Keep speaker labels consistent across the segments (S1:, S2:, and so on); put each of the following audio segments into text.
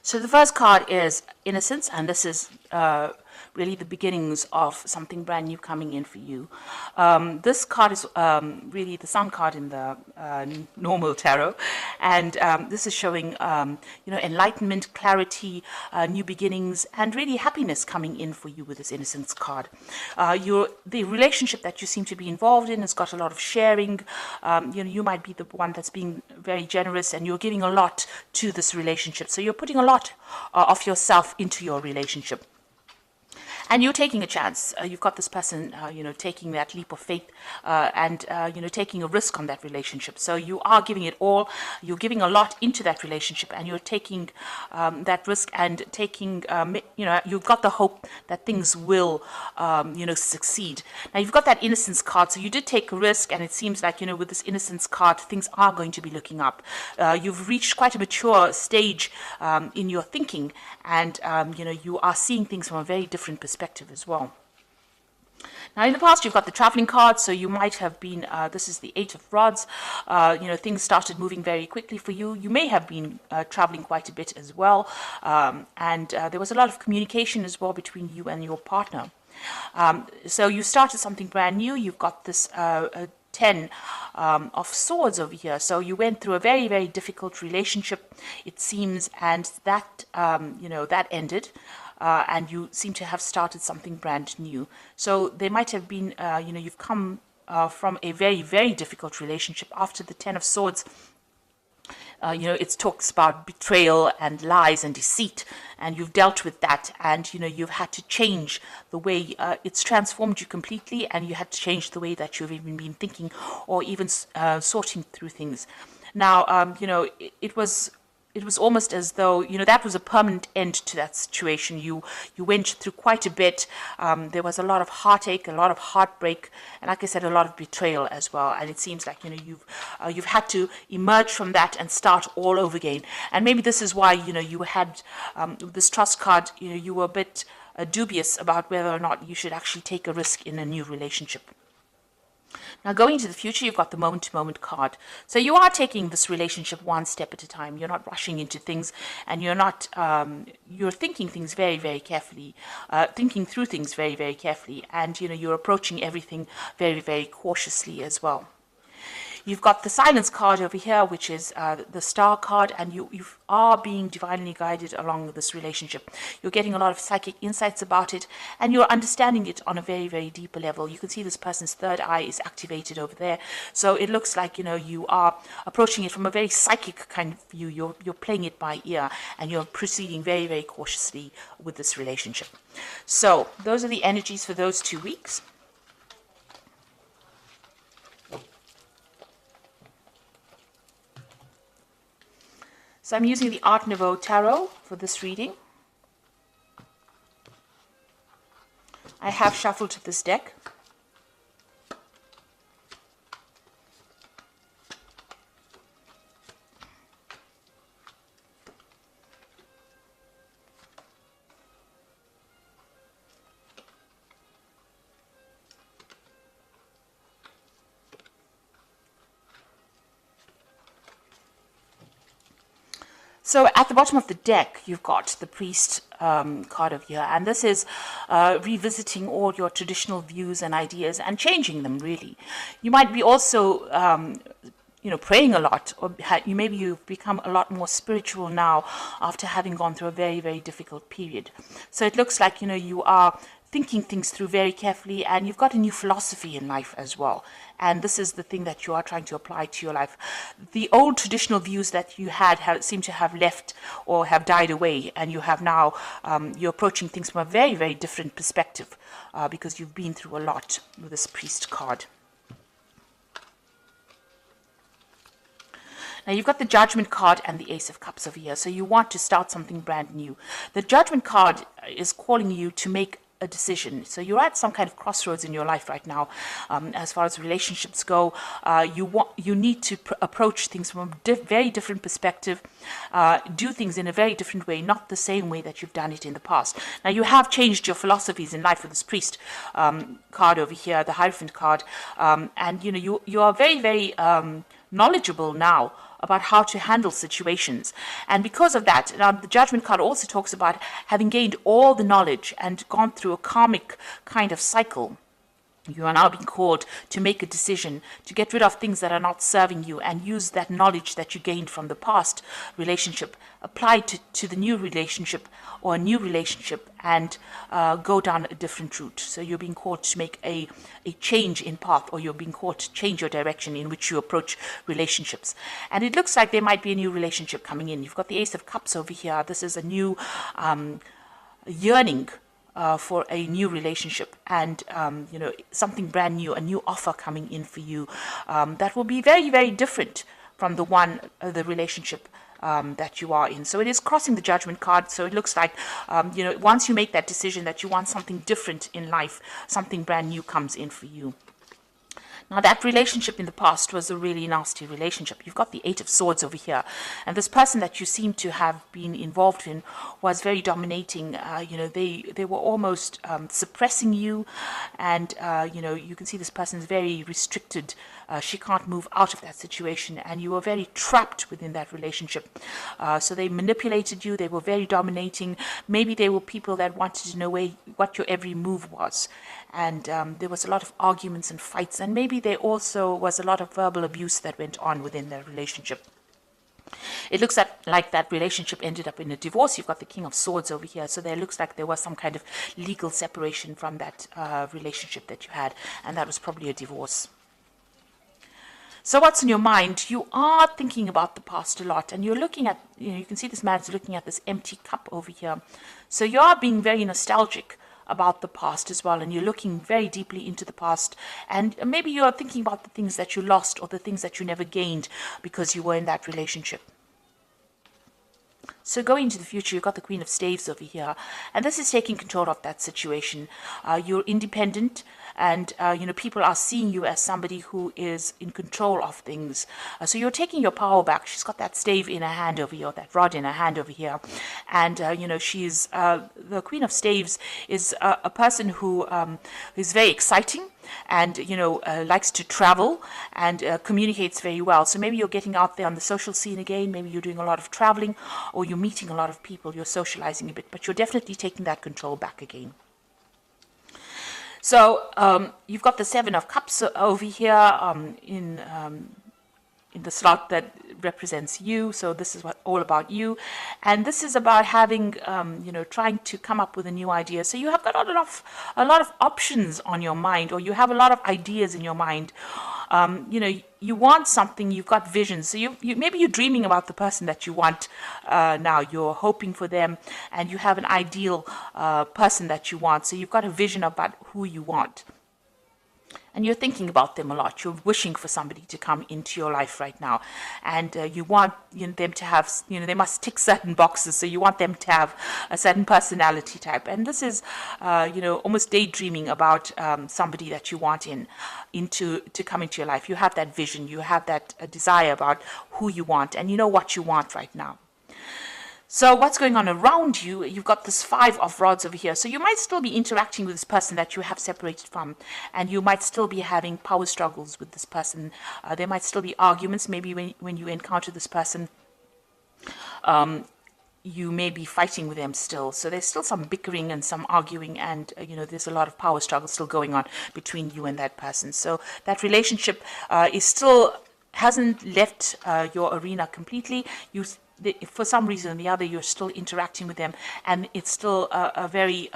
S1: So the first card is Innocence, and this is really the beginnings of something brand new coming in for you. This card is really the sun card in the normal tarot, and this is showing enlightenment, clarity, new beginnings, and really happiness coming in for you with this Innocence card. The relationship that you seem to be involved in has got a lot of sharing. You might be the one that's being very generous, and you're giving a lot to this relationship. So you're putting a lot of yourself into your relationship. And you're taking a chance. You've got this person, taking that leap of faith and taking a risk on that relationship. So you are giving it all. You're giving a lot into that relationship, and you're taking that risk and taking, you've got the hope that things will, succeed. Now, you've got that Innocence card. So you did take a risk, and it seems like, with this Innocence card, things are going to be looking up. You've reached quite a mature stage in your thinking, and, you are seeing things from a very different perspective as well. Now, in the past, you've got the traveling card, so you might have been, this is the Eight of Rods, things started moving very quickly for you. You may have been traveling quite a bit as well, and there was a lot of communication as well between you and your partner. So you started something brand new. You've got this 10 of Swords over here. So you went through a very, very difficult relationship, it seems, and that, that ended. And you seem to have started something brand new. So there might have been, you've come from a very, very difficult relationship. After the 10 of Swords, it talks about betrayal and lies and deceit, and you've dealt with that, and you've had to change the way it's transformed you completely, and you had to change the way that you've even been thinking or even sorting through things. Now, it was almost as though, that was a permanent end to that situation. You went through quite a bit. There was a lot of heartache, a lot of heartbreak, and like I said, a lot of betrayal as well. And it seems like, you've had to emerge from that and start all over again. And maybe this is why, you had this Trust card, you were a bit dubious about whether or not you should actually take a risk in a new relationship. Now, going into the future, you've got the moment-to-moment card. So you are taking this relationship one step at a time. You're not rushing into things, and you're not, you're thinking things very, very carefully, thinking through things very, very carefully, and, you're approaching everything very, very cautiously as well. You've got the Silence card over here, which is the Star card, and you are being divinely guided along this relationship. You're getting a lot of psychic insights about it, and you're understanding it on a very, very deeper level. You can see this person's third eye is activated over there. So it looks like, you are approaching it from a very psychic kind of view. You're playing it by ear, and you're proceeding very, very cautiously with this relationship. So those are the energies for those 2 weeks. So I'm using the Art Nouveau Tarot for this reading. I have shuffled this deck. So at the bottom of the deck, you've got the Priest card over here, and this is revisiting all your traditional views and ideas and changing them, really. You might be also, praying a lot, or maybe you've become a lot more spiritual now after having gone through a very, very difficult period. So it looks like, you are thinking things through very carefully, and you've got a new philosophy in life as well. And this is the thing that you are trying to apply to your life. The old traditional views that you had seem to have left or have died away, and you have now, you're approaching things from a very, very different perspective because you've been through a lot with this Priest card. Now, you've got the Judgment card and the Ace of Cups over here, so you want to start something brand new. The Judgment card is calling you to make a decision. So you're at some kind of crossroads in your life right now. As far as relationships go, you need to approach things from a very different perspective, do things in a very different way, not the same way that you've done it in the past. Now, you have changed your philosophies in life with this Priest card over here, the Hierophant card, and you are very, very knowledgeable now about how to handle situations. And because of that, now the Judgment card also talks about having gained all the knowledge and gone through a karmic kind of cycle. You are now being called to make a decision, to get rid of things that are not serving you and use that knowledge that you gained from the past relationship, apply to the new relationship or a new relationship, and go down a different route. So you're being called to make a change in path, or you're being called to change your direction in which you approach relationships. And it looks like there might be a new relationship coming in. You've got the Ace of Cups over here. This is a new yearning for a new relationship, and something brand new, a new offer coming in for you that will be very, very different from the relationship that you are in. So it is crossing the Judgment card. So it looks like once you make that decision that you want something different in life, something brand new comes in for you. Now, that relationship in the past was a really nasty relationship. You've got the Eight of Swords over here. And this person that you seem to have been involved in was very dominating. They were almost suppressing you. And, you can see this person is very restricted. She can't move out of that situation. And you were very trapped within that relationship. So they manipulated you. They were very dominating. Maybe they were people that wanted to know what your every move was. And there was a lot of arguments and fights, and maybe there also was a lot of verbal abuse that went on within their relationship. It looks like that relationship ended up in a divorce. You've got the King of Swords over here, so there looks like there was some kind of legal separation from that relationship that you had, and that was probably a divorce. So what's in your mind? You are thinking about the past a lot, and you're looking at, you can see this man's looking at this empty cup over here. So you are being very nostalgic about the past as well, and you're looking very deeply into the past, and maybe you're thinking about the things that you lost or the things that you never gained because you were in that relationship. So going into the future, you've got the Queen of Staves over here, and this is taking control of that situation. You're independent, and people are seeing you as somebody who is in control of things. So you're taking your power back. She's got that stave in her hand over here, that rod in her hand over here, and she's the Queen of Staves is a person who is very exciting, and likes to travel and communicates very well. So maybe you're getting out there on the social scene again. Maybe you're doing a lot of traveling, or you're meeting a lot of people. You're socializing a bit, but you're definitely taking that control back again. So you've got the Seven of Cups over here in the slot that represents you. So this is all about you, and this is about having trying to come up with a new idea. So you have got a lot of options on your mind, or you have a lot of ideas in your mind. You want something, you've got visions. So you maybe you're dreaming about the person that you want now. You're hoping for them, and you have an ideal person that you want. So you've got a vision about who you want. And you're thinking about them a lot. You're wishing for somebody to come into your life right now. And you want them to have, they must tick certain boxes. So you want them to have a certain personality type. And this is, almost daydreaming about somebody that you want to come into your life. You have that vision. You have that desire about who you want. And you know what you want right now. So what's going on around you? You've got this Five of Rods over here. So you might still be interacting with this person that you have separated from, and you might still be having power struggles with this person. There might still be arguments. Maybe when you encounter this person, you may be fighting with them still. So there's still some bickering and some arguing, and there's a lot of power struggle still going on between you and that person. So that relationship is still hasn't left your arena completely. For some reason or the other, you're still interacting with them, and it's still a very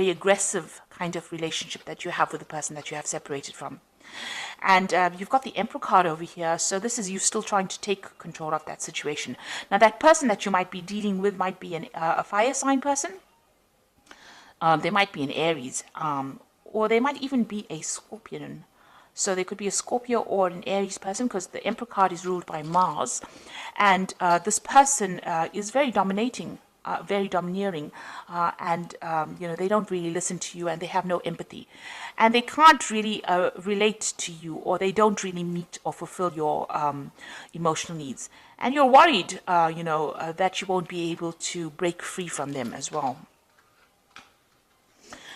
S1: aggressive kind of relationship that you have with the person that you have separated from. And you've got the Emperor card over here, so this is you still trying to take control of that situation. Now, that person that you might be dealing with might be a fire sign person. They might be an Aries, or they might even be a Scorpion. So there could be a Scorpio or an Aries person, because the Emperor card is ruled by Mars. And this person is very dominating, very domineering, and they don't really listen to you, and they have no empathy. And they can't really relate to you, or they don't really meet or fulfill your emotional needs. And you're worried, that you won't be able to break free from them as well.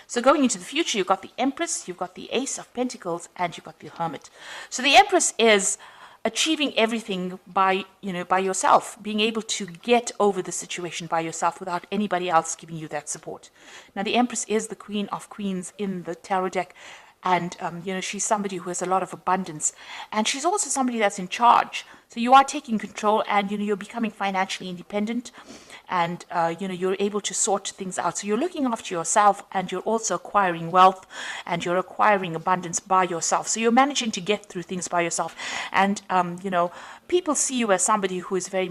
S1: So going into the future, you've got the Empress, you've got the Ace of Pentacles, and you've got the Hermit. So the Empress is achieving everything by, by yourself, being able to get over the situation by yourself without anybody else giving you that support. Now, the Empress is the Queen of Queens in the tarot deck, and she's somebody who has a lot of abundance, and she's also somebody that's in charge. So you are taking control, and you're becoming financially independent, and you're able to sort things out. So you're looking after yourself, and you're also acquiring wealth, and you're acquiring abundance by yourself. So you're managing to get through things by yourself, and people see you as somebody who is very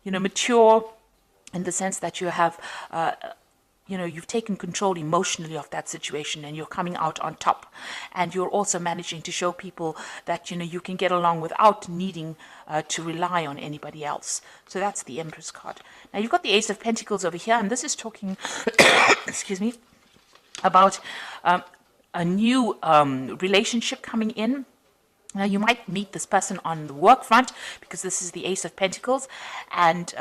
S1: mature, in the sense that you have you've taken control emotionally of that situation, and you're coming out on top. And you're also managing to show people that, you can get along without needing to rely on anybody else. So that's the Empress card. Now, you've got the Ace of Pentacles over here, and this is talking, excuse me, about a new relationship coming in. Now, you might meet this person on the work front, because this is the Ace of Pentacles, and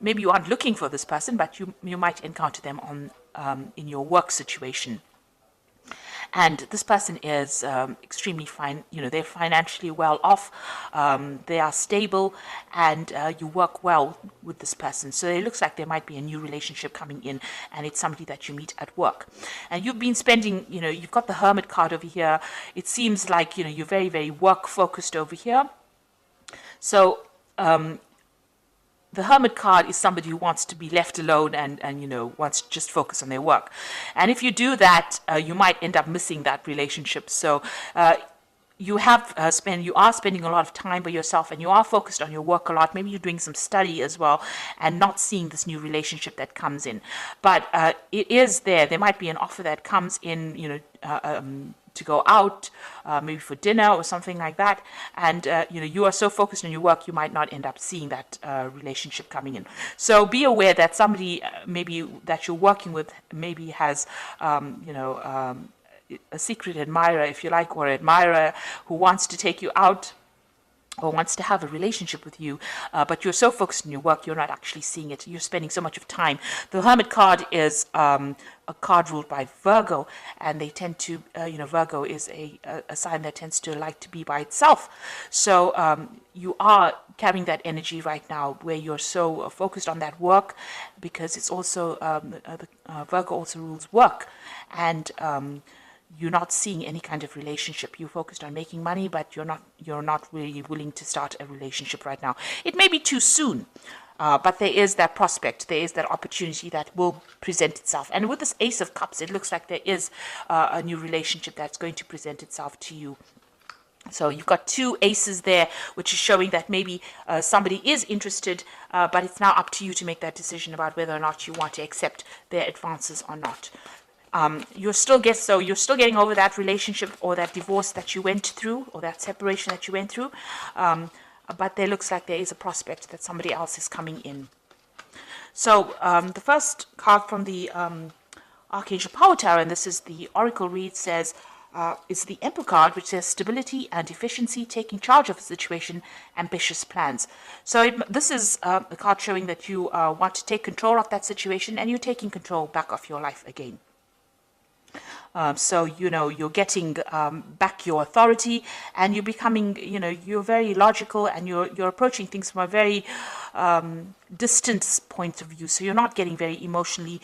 S1: maybe you aren't looking for this person, but you might encounter them on in your work situation. And this person is extremely fine. They're financially well off. They are stable, and you work well with this person. So it looks like there might be a new relationship coming in, and it's somebody that you meet at work. And you've been spending, you've got the Hermit card over here. It seems like, you're very, very work focused over here. So, the Hermit card is somebody who wants to be left alone and wants to just focus on their work. And if you do that, you might end up missing that relationship. So you are spending a lot of time by yourself, and you are focused on your work a lot. Maybe you're doing some study as well, and not seeing this new relationship that comes in. But it is there. There might be an offer that comes in, to go out, maybe for dinner or something like that, and you are so focused on your work, you might not end up seeing that relationship coming in. So be aware that somebody maybe that you're working with maybe has a secret admirer, if you like, or admirer who wants to take you out or wants to have a relationship with you, but you're so focused on your work, you're not actually seeing it. You're spending so much of time. The Hermit card is a card ruled by Virgo, and they tend to, Virgo is a sign that tends to like to be by itself. So you are carrying that energy right now, where you're so focused on that work, because it's also, Virgo also rules work, and you're not seeing any kind of relationship. You're focused on making money, but you're not really willing to start a relationship right now. It may be too soon, but there is that prospect, there is that opportunity that will present itself. And with this Ace of Cups, it looks like there is a new relationship that's going to present itself to you. So you've got two aces there, which is showing that maybe somebody is interested, but it's now up to you to make that decision about whether or not you want to accept their advances or not. You're still getting over that relationship or that divorce that you went through, or that separation that you went through, but there looks like there is a prospect that somebody else is coming in. So the first card from the Archangel Power Tower, and this is the Oracle read, says it's the Emperor card, which says stability and efficiency, taking charge of a situation, ambitious plans. So this is a card showing that you want to take control of that situation, and you're taking control back of your life again. So, you're getting back your authority, and you're becoming, you're very logical, and you're approaching things from a very distant point of view. So you're not getting very emotionally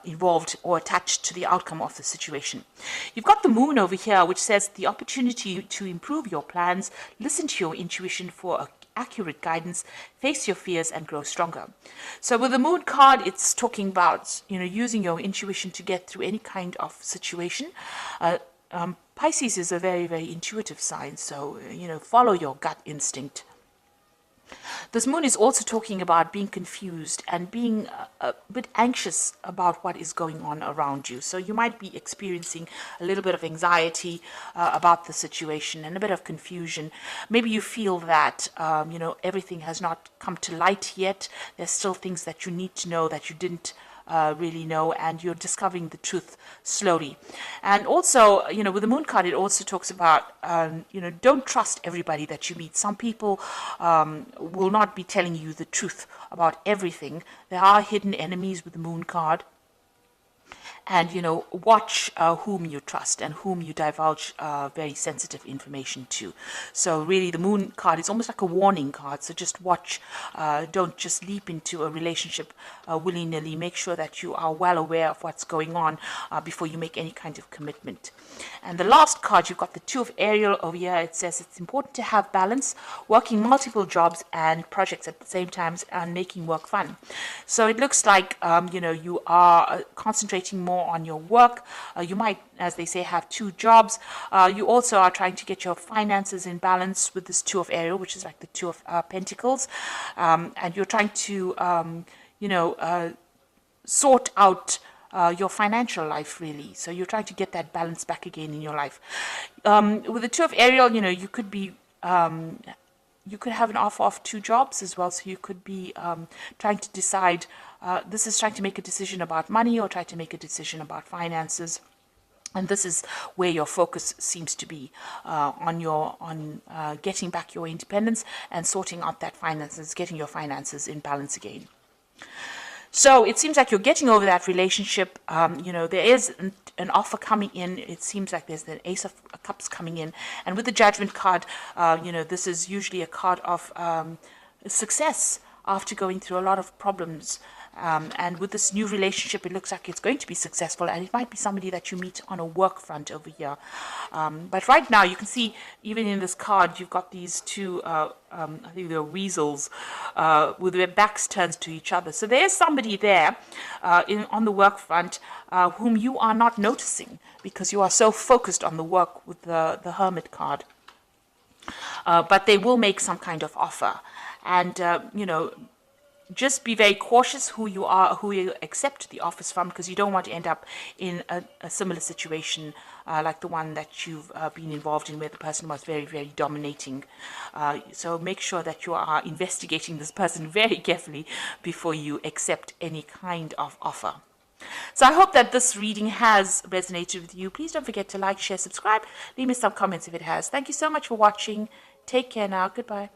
S1: involved or attached to the outcome of the situation. You've got the Moon over here, which says the opportunity to improve your plans, listen to your intuition for accurate guidance, face your fears, and grow stronger. So with the Moon card, it's talking about using your intuition to get through any kind of situation. Pisces is a very, very intuitive sign, so follow your gut instinct. This Moon is also talking about being confused and being a bit anxious about what is going on around you. So you might be experiencing a little bit of anxiety about the situation and a bit of confusion. Maybe you feel that, everything has not come to light yet. There's still things that you need to know that you didn't really know, and you're discovering the truth slowly. And also, with the Moon card, it also talks about, don't trust everybody that you meet. Some people will not be telling you the truth about everything. There are hidden enemies with the Moon card. and watch whom you trust and whom you divulge very sensitive information to. So really the Moon card is almost like a warning card, so just watch. Don't just leap into a relationship willy-nilly. Make sure that you are well aware of what's going on before you make any kind of commitment. And the last card, you've got the Two of Ariel over here. It says it's important to have balance, working multiple jobs and projects at the same time, and making work fun. So it looks like you are concentrating more on your work. You might, as they say, have two jobs. You also are trying to get your finances in balance with this Two of Ariel, which is like the Two of Pentacles, and you're trying to sort out your financial life, really. So you're trying to get that balance back again in your life. With the Two of Ariel, you could be you could have an offer of two jobs as well. So you could be trying to decide. This is trying to make a decision about money, or try to make a decision about finances. And this is where your focus seems to be on getting back your independence and sorting out that finances, getting your finances in balance again. So it seems like you're getting over that relationship. There is an offer coming in. It seems like there's the Ace of Cups coming in. And with the Judgment card, this is usually a card of success after going through a lot of problems. And with this new relationship, it looks like it's going to be successful, and it might be somebody that you meet on a work front over here. But right now, you can see, even in this card, you've got these two, I think they're weasels, with their backs turned to each other. So there's somebody there on the work front whom you are not noticing because you are so focused on the work with the Hermit card. But they will make some kind of offer. And, just be very cautious who you accept the offers from, because you don't want to end up in a similar situation like the one that you've been involved in, where the person was very, very dominating. So make sure that you are investigating this person very carefully before you accept any kind of offer. So I hope that this reading has resonated with you. Please don't forget to like, share, subscribe. Leave me some comments if it has. Thank you so much for watching. Take care now. Goodbye.